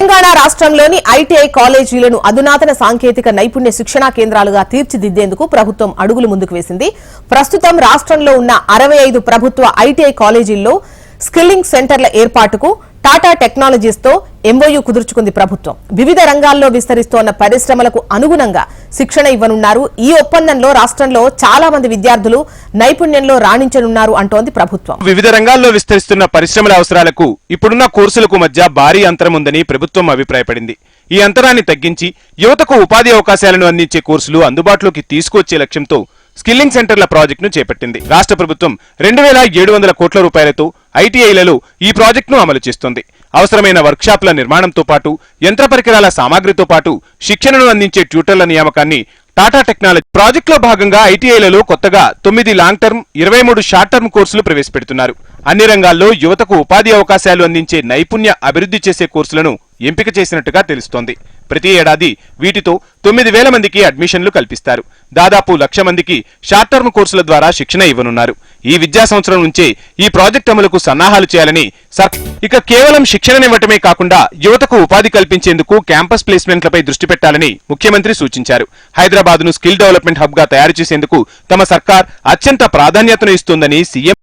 తెలంగాణ రాష్ట్రంలోని ఐటీఐ కాలేజీలను అధునాతన సాంకేతిక నైపుణ్య శిక్షణా కేంద్రాలుగా తీర్చిదిద్దేందుకు ప్రభుత్వం అడుగులు ముందుకు వేసింది. ప్రస్తుతం రాష్ట్రంలో ఉన్న 65 ప్రభుత్వ ఐటీఐ కాలేజీల్లో స్కిల్లింగ్ సెంటర్ల ఏర్పాటుకు టాటా టెక్నాలజీస్ తో ఎంఓయూ కుదుర్చుకుంది ప్రభుత్వం. వివిధ రంగాల్లో విస్తరిస్తోన్న పరిశ్రమలకు అనుగుణంగా శిక్షణ ఇవ్వనున్నారు. ఈ ఒప్పందంలో రాష్ట్రంలో చాలా మంది విద్యార్థులు నైపుణ్యంలో రాణించనున్నారు అంటోంది ప్రభుత్వం. వివిధ రంగాల్లో విస్తరిస్తున్న పరిశ్రమల అవసరాలకు ఇప్పుడున్న కోర్సులకు మధ్య భారీ అంతరం ఉందని ప్రభుత్వం అభిప్రాయపడింది. ఈ అంతరాన్ని తగ్గించి యువతకు ఉపాధి అవకాశాలను అందించే కోర్సులు అందుబాటులోకి తీసుకువచ్చే లక్ష్యంతో స్కిల్లింగ్ సెంటర్ల ప్రాజెక్టును చేపట్టింది. రాష్ట్ర ప్రభుత్వం 2700 కోట్ల రూపాయలతో ఐటీఐలలో ఈ ప్రాజెక్టును అమలు చేస్తోంది. అవసరమైన వర్క్షాప్ల నిర్మాణంతో పాటు యంత్ర పరికరాల సామాగ్రితో పాటు శిక్షణను అందించే ట్యూటర్ల నియామకాన్ని టాటా టెక్నాలజీ ప్రాజెక్టులో భాగంగా ఐటీఐలలో కొత్తగా 9 లాంగ్ టర్మ్, 23 షార్ట్ టర్మ్ కోర్సులు ప్రవేశపెడుతున్నారు. అన్ని రంగాల్లో యువతకు ఉపాధి అవకాశాలు అందించే నైపుణ్య అభివృద్ధి చేసే కోర్సులను ఎంపిక చేసినట్టుగా తెలుస్తోంది. ప్రతి ఏడాది వీటితో 9000 మందికి అడ్మిషన్లు కల్పిస్తారు. దాదాపు 1,00,000 మందికి షార్ట్ టర్మ్ కోర్సుల ద్వారా శిక్షణ ఇవ్వనున్నారు. ఈ విద్యా సంవత్సరం నుంచే ఈ ప్రాజెక్ట్ అమలుకు సన్నాహాలు చేయాలని ఇక కేవలం శిక్షణనివ్వటమే కాకుండా యువతకు ఉపాధి కల్పించేందుకు క్యాంపస్ ప్లేస్మెంట్లపై దృష్టి పెట్టాలని ముఖ్యమంత్రి సూచించారు. హైదరాబాద్ ను స్కిల్ డెవలప్మెంట్ హబ్ గా తయారు చేసేందుకు తమ సర్కార్ అత్యంత ప్రాధాన్యతను ఇస్తోందని సీఎం